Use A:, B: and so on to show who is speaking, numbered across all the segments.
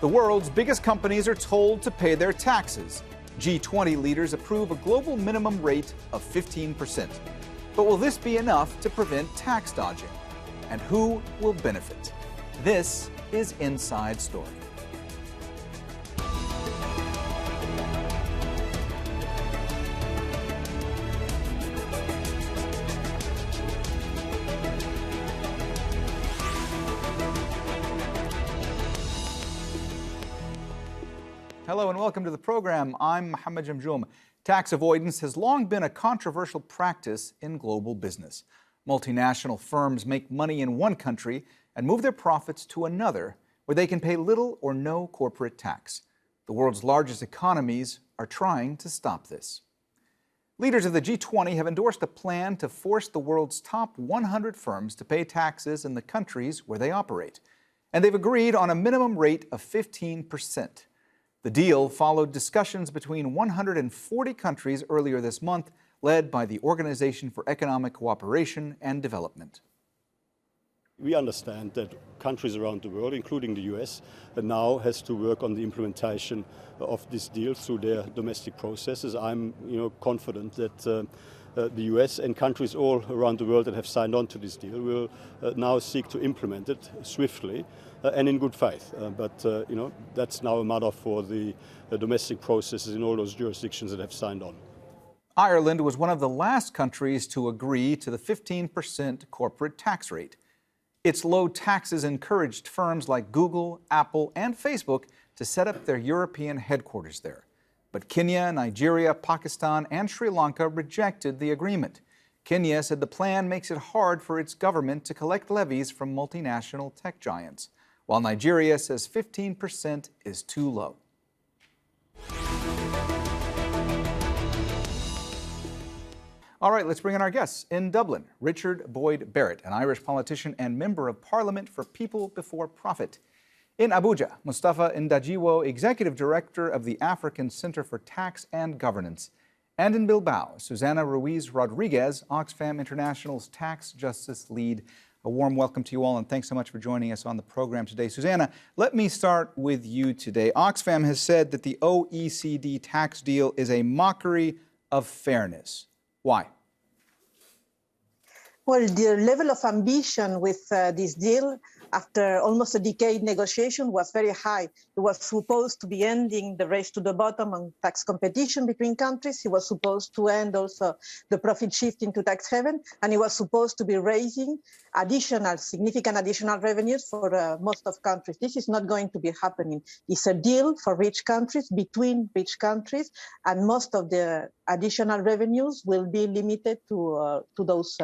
A: The world's biggest companies are told to pay their taxes. G20 leaders approve a global minimum rate of 15%. But will this be enough to prevent tax dodging? And who will benefit? This is Inside Story. Hello and welcome to the program. I'm Mohammed Jamjoom. Tax avoidance has long been a controversial practice in global business. Multinational firms make money in one country and move their profits to another where they can pay little or no corporate tax. The world's largest economies are trying to stop this. Leaders of the G20 have endorsed a plan to force the world's top 100 firms to pay taxes in the countries where they operate. And they've agreed on a minimum rate of 15%. The deal followed discussions between 140 countries earlier this month, led by the Organization for Economic Cooperation and Development.
B: We understand that countries around the world, including the US, now has to work on the implementation of this deal through their domestic processes. I'm confident that the US and countries all around the world that have signed on to this deal will now seek to implement it swiftly and in good faith. But that's now a matter for the domestic processes in all those jurisdictions that have signed on.
A: Ireland was one of the last countries to agree to the 15% corporate tax rate. Its low taxes encouraged firms like Google, Apple, and Facebook to set up their European headquarters there. But Kenya, Nigeria, Pakistan, and Sri Lanka rejected the agreement. Kenya said the plan makes it hard for its government to collect levies from multinational tech giants, while Nigeria says 15% is too low. All right, let's bring in our guests. In Dublin, Richard Boyd Barrett, an Irish politician and member of Parliament for People Before Profit. In Abuja, Mustapha Ndajiwo, Executive Director of the African Center for Tax and Governance. And in Bilbao, Susana Ruiz Rodriguez, Oxfam International's Tax Justice Lead. A warm welcome to you all, and thanks so much for joining us on the program today. Susana, let me start with you today. Oxfam has said that the OECD tax deal is a mockery of fairness. Why?
C: Well, the level of ambition with this deal, after almost a decade negotiation, was very high. It was supposed to be ending the race to the bottom on tax competition between countries. It was supposed to end also the profit shifting to tax haven, and it was supposed to be raising significant additional revenues for most of countries. This is not going to be happening. It's a deal for rich countries, between rich countries, and most of the additional revenues will be limited to those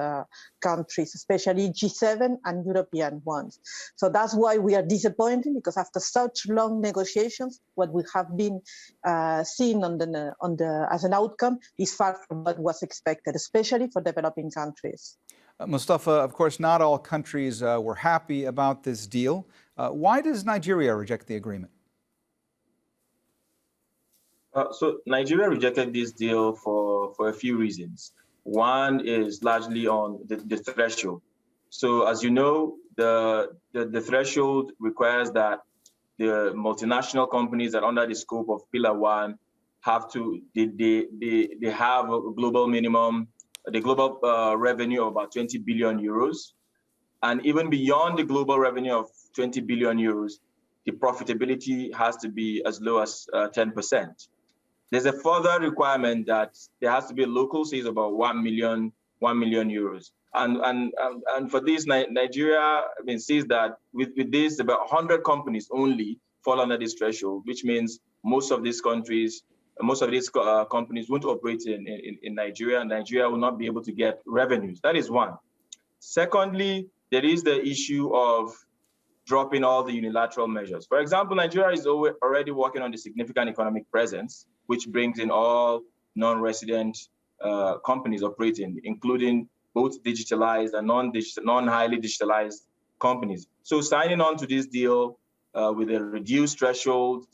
C: countries, especially G7 and European ones. So that's why we are disappointed, because after such long negotiations, what we have been seeing as an outcome is far from what was expected, especially for developing countries.
A: Mustapha, of course, not all countries were happy about this deal. Why does Nigeria reject the agreement?
D: So Nigeria rejected this deal for a few reasons. One is largely on the threshold. So as you know, the threshold requires that the multinational companies that under the scope of Pillar 1 have to, they have a global minimum, the global revenue of about 20 billion euros. And even beyond the global revenue of 20 billion euros, the profitability has to be as low as 10%. There's a further requirement that there has to be a local sales of about 1 million euros. And for this, Nigeria says that with this, about 100 companies only fall under this threshold, which means most of these companies won't operate in Nigeria, and Nigeria will not be able to get revenues. That is one. Secondly, there is the issue of dropping all the unilateral measures. For example, Nigeria is already working on the significant economic presence, which brings in all non-resident companies operating, including both digitalized and non-highly digitalized companies. So signing on to this deal with a reduced threshold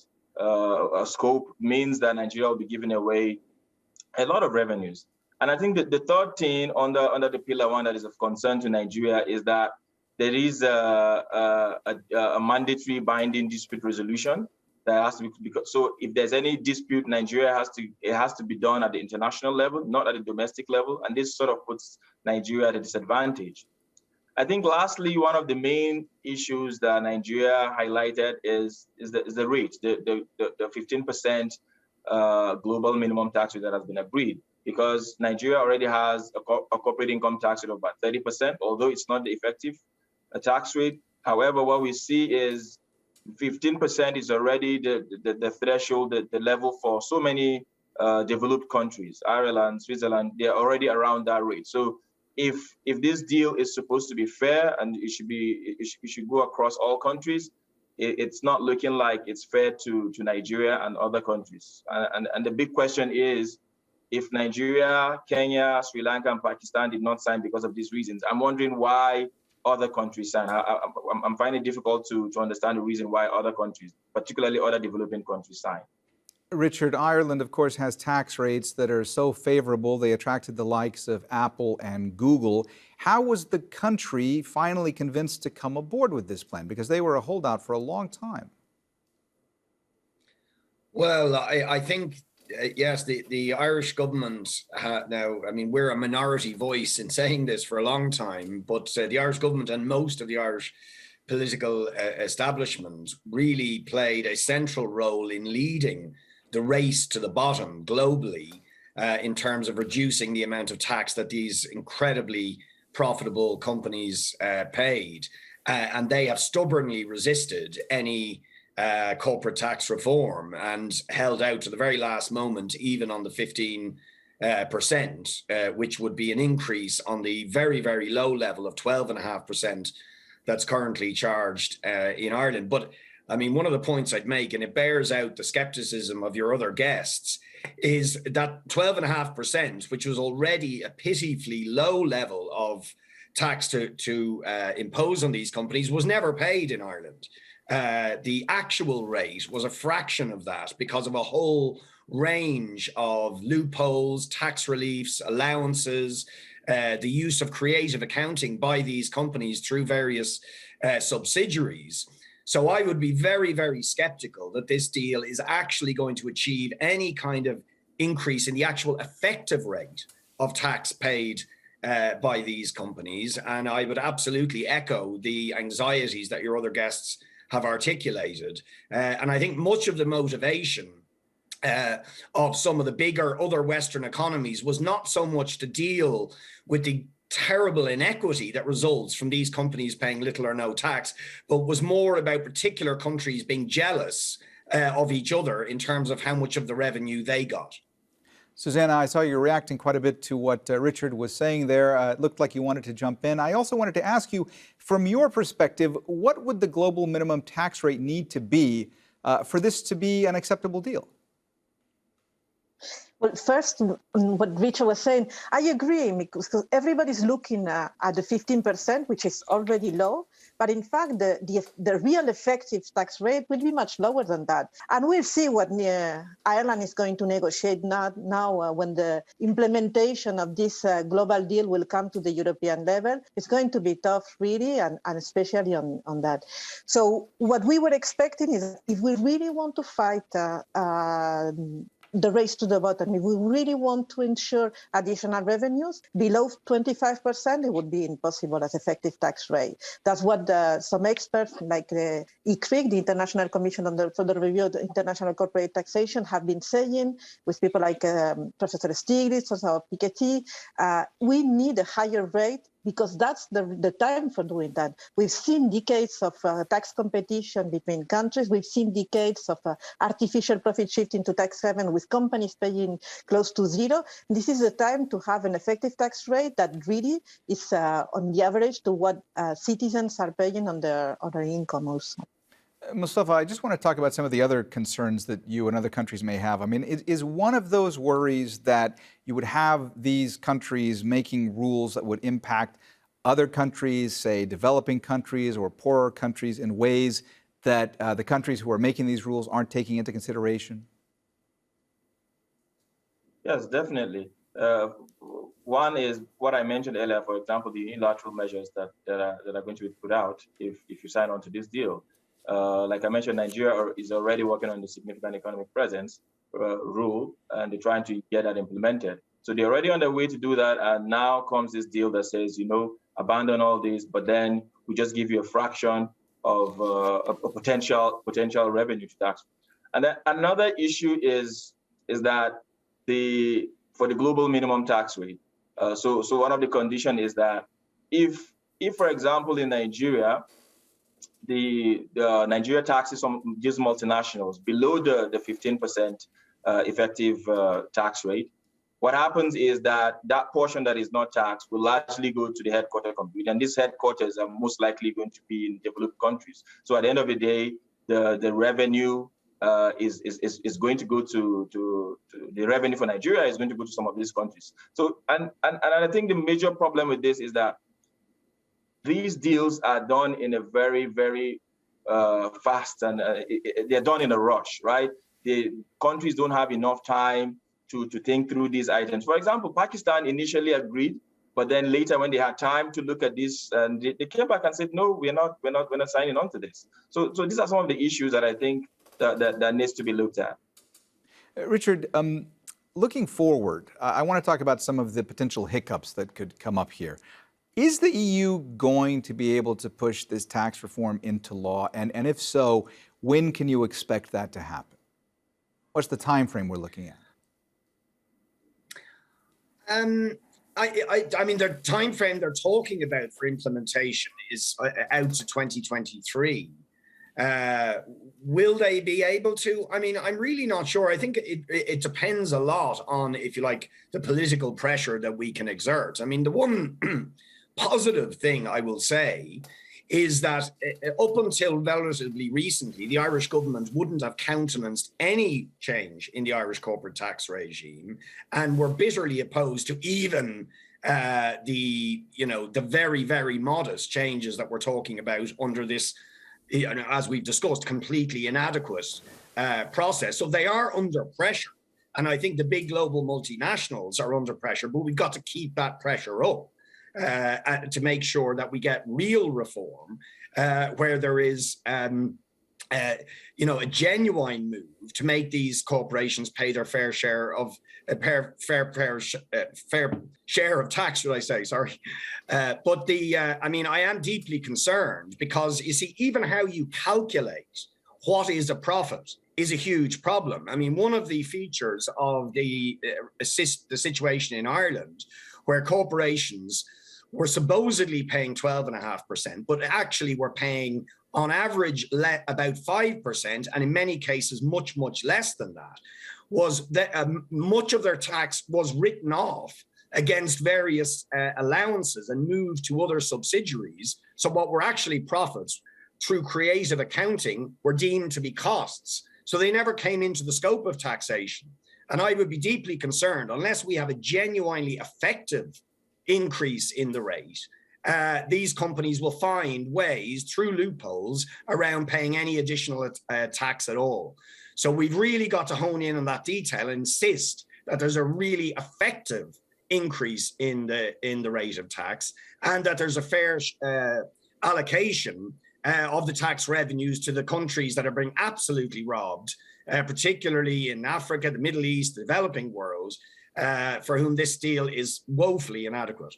D: scope means that Nigeria will be giving away a lot of revenues. And I think that the third thing under the Pillar 1 that is of concern to Nigeria is that there is a mandatory binding dispute resolution that has to be, because so if there's any dispute, Nigeria has to be done at the international level, not at the domestic level, and this sort of puts Nigeria at a disadvantage. I think lastly, one of the main issues that Nigeria highlighted is the rate, the 15% global minimum tax rate that has been agreed, because Nigeria already has a corporate income tax rate of about 30%, although it's not the effective tax rate. However, what we see is 15% is already the threshold, the level for so many developed countries. Ireland, Switzerland, they're already around that rate. So if this deal is supposed to be fair and it should go across all countries, it's not looking like it's fair to Nigeria and other countries. And the big question is, if Nigeria, Kenya, Sri Lanka, and Pakistan did not sign because of these reasons, I'm wondering why other countries sign. I'm finding it difficult to understand the reason why other countries, particularly other developing countries, sign.
A: Richard, Ireland, of course, has tax rates that are so favorable. They attracted the likes of Apple and Google. How was the country finally convinced to come aboard with this plan? Because they were a holdout for a long time.
E: Well, I think, yes, the Irish government now, I mean, we're a minority voice in saying this for a long time, but the Irish government and most of the Irish political establishment really played a central role in leading the race to the bottom globally in terms of reducing the amount of tax that these incredibly profitable companies paid. And they have stubbornly resisted any corporate tax reform and held out to the very last moment, even on the 15%, which would be an increase on the very, very low level of 12.5% that's currently charged in Ireland. But I mean, one of the points I'd make, and it bears out the skepticism of your other guests, is that 12.5%, which was already a pitifully low level of tax to impose on these companies, was never paid in Ireland. The actual rate was a fraction of that because of a whole range of loopholes, tax reliefs, allowances, the use of creative accounting by these companies through various subsidiaries. So I would be very, very skeptical that this deal is actually going to achieve any kind of increase in the actual effective rate of tax paid by these companies. And I would absolutely echo the anxieties that your other guests have articulated. And I think much of the motivation of some of the bigger other Western economies was not so much to deal with the terrible inequity that results from these companies paying little or no tax, but was more about particular countries being jealous of each other in terms of how much of the revenue they got.
A: Susana, I saw you reacting quite a bit to what Richard was saying there. It looked like you wanted to jump in. I also wanted to ask you, from your perspective, what would the global minimum tax rate need to be for this to be an acceptable deal?
C: Well, first, what Richard was saying, I agree, because everybody's looking at the 15%, which is already low. But in fact, the real effective tax rate will be much lower than that. And we'll see what Ireland is going to negotiate now when the implementation of this global deal will come to the European level. It's going to be tough, really, and especially on that. So what we were expecting is, if we really want to fight the race to the bottom, if we really want to ensure additional revenues, below 25%, it would be impossible as effective tax rate. That's what some experts like ICRIC, the International Commission for the Review of International Corporate Taxation, have been saying, with people like Professor Stiglitz, Professor Piketty. We need a higher rate, because that's the time for doing that. We've seen decades of tax competition between countries. We've seen decades of artificial profit shifting to tax haven, with companies paying close to zero. This is the time to have an effective tax rate that really is on the average to what citizens are paying on their income also.
A: Mustapha, I just want to talk about some of the other concerns that you and other countries may have. I mean, is one of those worries that you would have these countries making rules that would impact other countries, say developing countries or poorer countries, in ways that the countries who are making these rules aren't taking into consideration?
D: Yes, definitely. One is what I mentioned earlier, for example, the unilateral measures that are going to be put out if you sign on to this deal. Like I mentioned, Nigeria is already working on the significant economic presence rule, and they're trying to get that implemented. So they're already on their way to do that, and now comes this deal that says, abandon all this, but then we just give you a fraction of a potential revenue to tax. And then another issue is that for the global minimum tax rate. So one of the conditions is that if for example in Nigeria, the Nigeria taxes on these multinationals below the 15% effective tax rate, what happens is that portion that is not taxed will largely go to the headquarters company, and these headquarters are most likely going to be in developed countries. So at the end of the day, the revenue is going to go to the revenue for Nigeria is going to go to some of these countries. So and I think the major problem with this is that these deals are done in a very, very fast, and they're done in a rush, right? The countries don't have enough time to think through these items. For example, Pakistan initially agreed, but then later when they had time to look at this, and they came back and said, no, we're not signing on to this. So these are some of the issues that I think that needs to be looked at.
A: Richard, looking forward, I want to talk about some of the potential hiccups that could come up here. Is the EU going to be able to push this tax reform into law? And if so, when can you expect that to happen? What's the time frame we're looking at?
E: I mean, the time frame they're talking about for implementation is out to 2023. Will they be able to? I mean, I'm really not sure. I think it depends a lot on, if you like, the political pressure that we can exert. I mean, the one positive thing I will say is that up until relatively recently, the Irish government wouldn't have countenanced any change in the Irish corporate tax regime, and were bitterly opposed to even the very, very modest changes that we're talking about under this, as we've discussed, completely inadequate process. So they are under pressure. And I think the big global multinationals are under pressure, but we've got to keep that pressure up to make sure that we get real reform where there is a genuine move to make these corporations pay their fair share of fair share of tax, should I say? Sorry, but I mean, I am deeply concerned because you see, even how you calculate what is a profit is a huge problem. I mean, one of the features of the situation in Ireland, where corporations were supposedly paying 12.5%, but actually were paying on average about 5%, and in many cases much, much less than that, was that much of their tax was written off against various allowances and moved to other subsidiaries. So what were actually profits through creative accounting were deemed to be costs. So they never came into the scope of taxation. And I would be deeply concerned, unless we have a genuinely effective increase in the rate, these companies will find ways through loopholes around paying any additional tax at all. So we've really got to hone in on that detail and insist that there's a really effective increase in the rate of tax, and that there's a fair allocation of the tax revenues to the countries that are being absolutely robbed, particularly in Africa, the Middle East, the developing world, for whom this deal is woefully inadequate.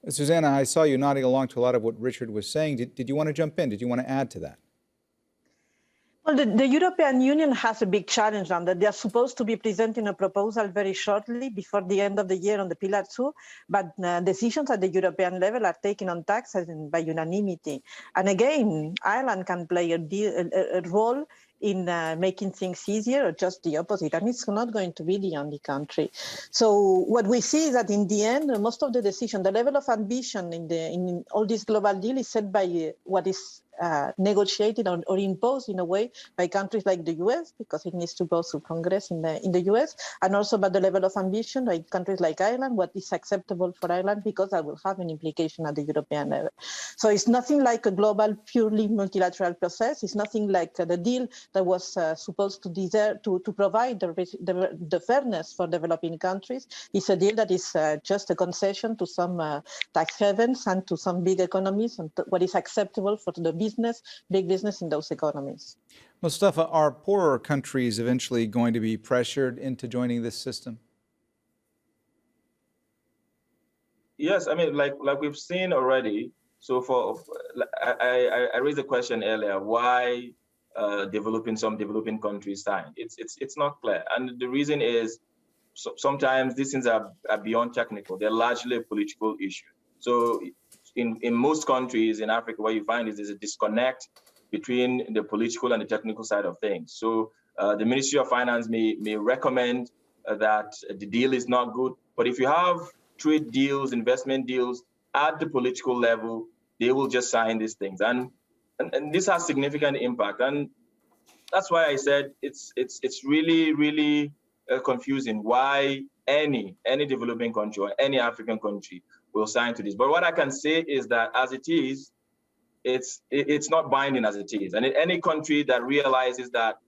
A: Susana, I saw you nodding along to a lot of what Richard was saying. Did you want to jump in? Did you want to add to that?
C: Well, the European Union has a big challenge on that. They are supposed to be presenting a proposal very shortly before the end of the year on the Pillar 2, but decisions at the European level are taken on tax by unanimity. And again, Ireland can play a role in making things easier, or just the opposite, and it's not going to be the only country. So what we see is that in the end, most of the decision, the level of ambition in all this global deal is set by what is negotiated or imposed in a way by countries like the US, because it needs to go through Congress in the US, and also by the level of ambition by countries like Ireland, what is acceptable for Ireland, because that will have an implication at the European level. So it's nothing like a global, purely multilateral process. It's nothing like the deal that was supposed to provide the fairness for developing countries. It's a deal that is just a concession to some tax havens and to some big economies, and what is acceptable for the big business in those economies.
A: Mustapha, are poorer countries eventually going to be pressured into joining this system?
D: Yes, I mean, like we've seen already. So I raised a question earlier: why some developing countries signed? It's not clear, and the reason is sometimes these things are beyond technical. They're largely a political issue. So in most countries in Africa, what you find is there's a disconnect between the political and the technical side of things. So the Ministry of Finance may recommend that the deal is not good, but if you have trade deals, investment deals at the political level, they will just sign these things, and this has significant impact. And that's why I said it's really confusing why any developing country or any African country will sign to this. But what I can say is that as it is, it's not binding as it is. And in any country that realizes that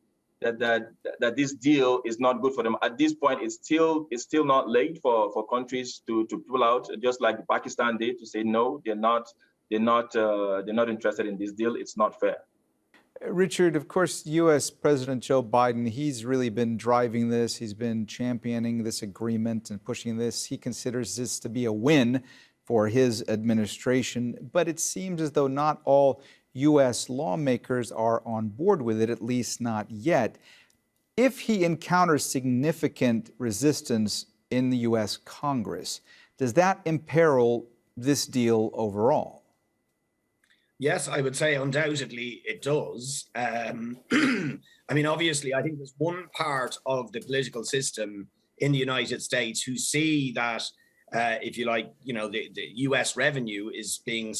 D: this deal is not good for them at this point, it's still not late for countries to pull out, just like Pakistan did, to say no, they're not interested in this deal. It's not fair.
A: Richard, of course, U.S. President Joe Biden, he's really been driving this. He's been championing this agreement and pushing this. He considers this to be a win for his administration, but it seems as though not all U.S. lawmakers are on board with it, at least not yet. If he encounters significant resistance in the U.S. Congress, does that imperil this deal overall?
E: Yes, I would say undoubtedly it does. I mean, obviously, I think there's one part of the political system in the United States who see that, if you like, the US revenue is being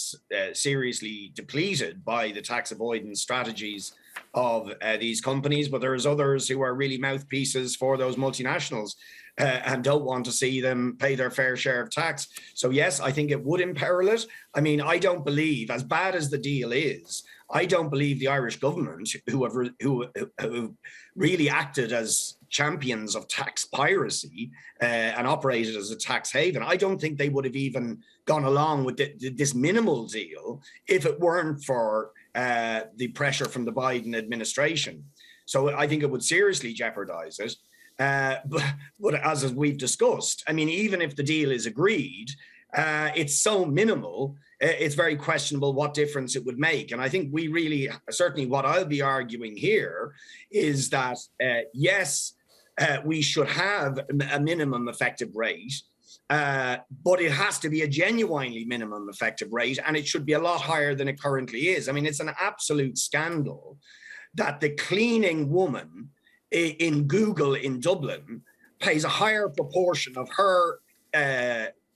E: seriously depleted by the tax avoidance strategies of these companies, but there's others who are really mouthpieces for those multinationals and don't want to see them pay their fair share of tax. So yes, I think it would imperil it. I mean, I don't believe, as bad as the deal is, I don't believe the Irish government, who have really acted as champions of tax piracy and operated as a tax haven, I don't think they would have even gone along with this minimal deal if it weren't for the pressure from the Biden administration. So I think it would seriously jeopardize it. But as we've discussed, I mean, even if the deal is agreed, it's so minimal, it's very questionable what difference it would make. And I think we really, certainly what I'll be arguing here is that, yes, we should have a minimum effective rate, but it has to be a genuinely minimum effective rate, and it should be a lot higher than it currently is. I mean, it's an absolute scandal that the cleaning woman in Google in Dublin pays a higher proportion of her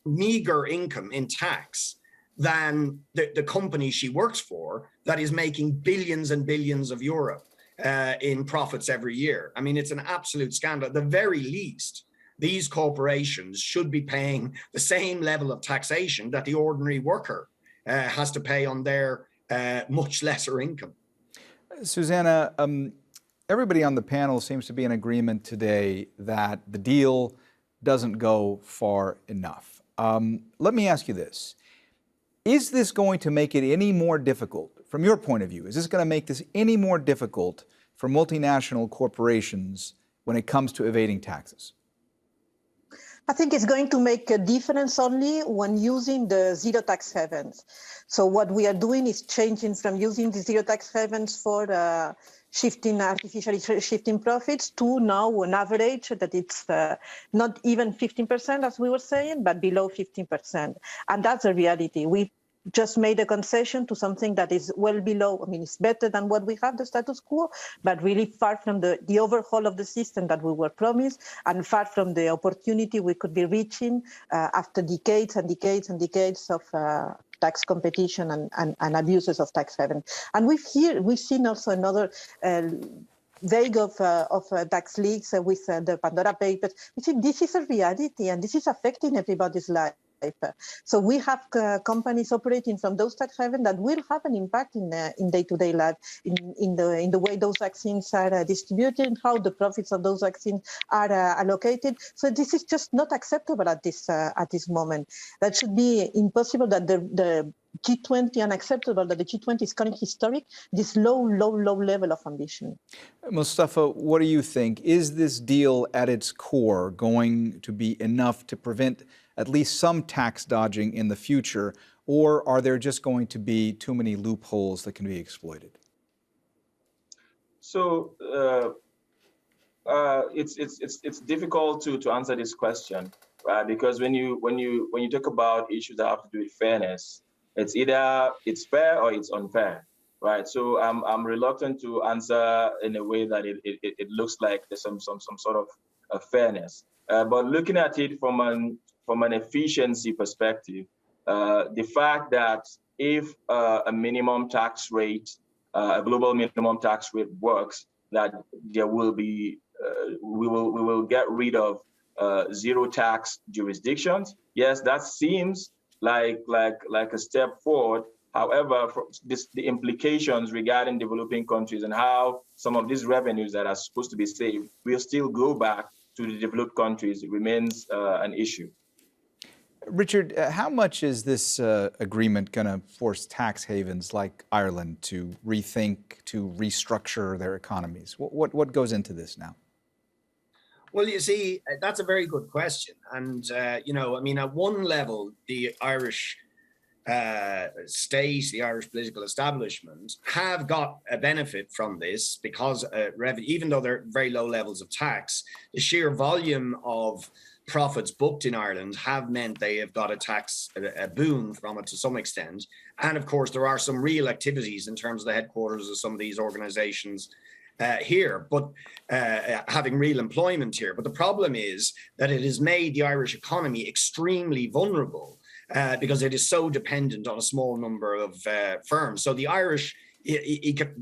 E: meager income in tax than the company she works for that is making billions and billions of euro in profits every year. I mean, it's an absolute scandal. At the very least, these corporations should be paying the same level of taxation that the ordinary worker has to pay on their much lesser income.
A: Susana, everybody on the panel seems to be in agreement today that the deal doesn't go far enough. Let me ask you this. Is this going to make it any more difficult, from your point of view, is this going to make this any more difficult for multinational corporations when it comes to evading taxes?
C: I think it's going to make a difference only when using the zero tax havens. So what we are doing is changing from using the zero tax havens for artificially shifting profits to now an average that it's not even 15%, as we were saying, but below 15%. And that's a reality. We just made a concession to something that is well below. I mean, it's better than what we have, the status quo, but really far from the overhaul of the system that we were promised, and far from the opportunity we could be reaching after decades and decades and decades of tax competition and abuses of tax haven. And we've seen also another vague of tax leaks with the Pandora Papers. We think this is a reality and this is affecting everybody's life. So we have companies operating from those tax havens that will have an impact in day-to-day life, in the way those vaccines are distributed, how the profits of those vaccines are allocated. So this is just not acceptable at this moment. That should be impossible. That the G20 unacceptable. That the G20 is currently historic. This low level of ambition.
A: Mustapha, what do you think? Is this deal at its core going to be enough to prevent at least some tax dodging in the future, or are there just going to be too many loopholes that can be exploited?
D: So it's difficult to answer this question, right? Because when you talk about issues that have to do with fairness, it's either it's fair or it's unfair, right? So I'm reluctant to answer in a way that it looks like there's some sort of fairness. But looking at it from an efficiency perspective, the fact that if a minimum tax rate, a global minimum tax rate works, that there will be, we will get rid of zero tax jurisdictions. Yes, that seems like a step forward. However, the implications regarding developing countries and how some of these revenues that are supposed to be saved will still go back to the developed countries remains an issue.
A: Richard, how much is this agreement going to force tax havens like Ireland to rethink, to restructure their economies? What goes into this now?
E: Well, you see, that's a very good question. And, you know, I mean, at one level, the Irish state, the Irish political establishment have got a benefit from this because even though they're very low levels of tax, the sheer volume of profits booked in Ireland have meant they have got a boon from it to some extent. And of course, there are some real activities in terms of the headquarters of some of these organizations here, but having real employment here. But the problem is that it has made the Irish economy extremely vulnerable because it is so dependent on a small number of firms. So the Irish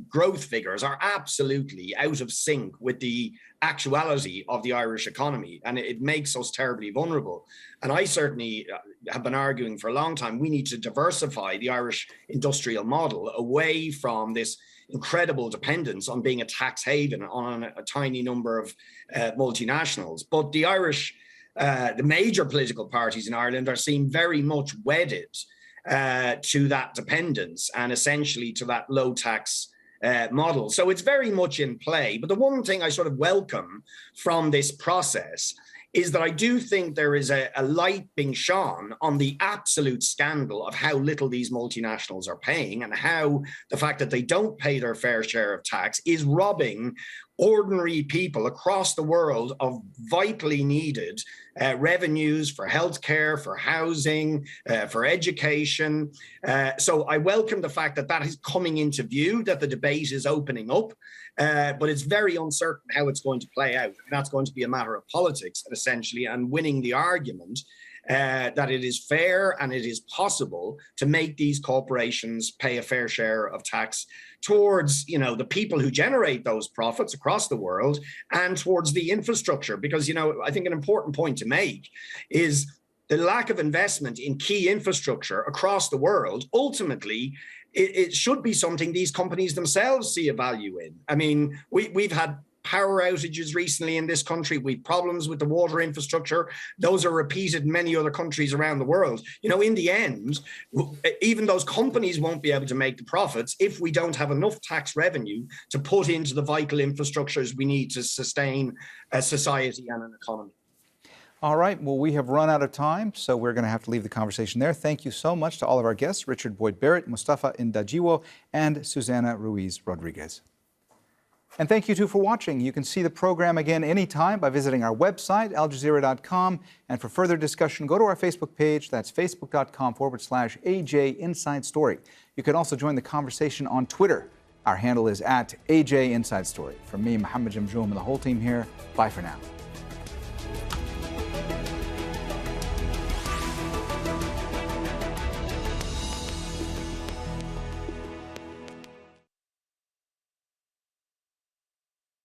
E: growth figures are absolutely out of sync with the actuality of the Irish economy, and it makes us terribly vulnerable. And I certainly have been arguing for a long time, we need to diversify the Irish industrial model away from this incredible dependence on being a tax haven on a tiny number of multinationals. But the Irish, the major political parties in Ireland are seen very much wedded to that dependence and essentially to that low tax model. So it's very much in play. But the one thing I sort of welcome from this process is that I do think there is a light being shone on the absolute scandal of how little these multinationals are paying and how the fact that they don't pay their fair share of tax is robbing ordinary people across the world of vitally needed revenues for healthcare, for housing, for education. So I welcome the fact that that is coming into view, that the debate is opening up, but it's very uncertain how it's going to play out. And that's going to be a matter of politics, essentially, and winning the argument that it is fair and it is possible to make these corporations pay a fair share of tax towards, you know, the people who generate those profits across the world and towards the infrastructure. Because, you know, I think an important point to make is the lack of investment in key infrastructure across the world. Ultimately, it should be something these companies themselves see a value in. I mean, we've had power outages recently in this country. We've problems with the water infrastructure. Those are repeated in many other countries around the world. You know, in the end, even those companies won't be able to make the profits if we don't have enough tax revenue to put into the vital infrastructures we need to sustain a society and an economy.
A: All right, well, we have run out of time, so we're going to have to leave the conversation there. Thank you so much to all of our guests, Richard Boyd Barrett, Mustapha Ndajiwo, and Susana Ruiz Rodriguez. And thank you too for watching. You can see the program again anytime by visiting our website, aljazeera.com. And for further discussion, go to our Facebook page. That's facebook.com/AJ Inside Story. You can also join the conversation on Twitter. Our handle is @AJ Inside Story. From me, Mohammed Jamjoom, and the whole team here, bye for now.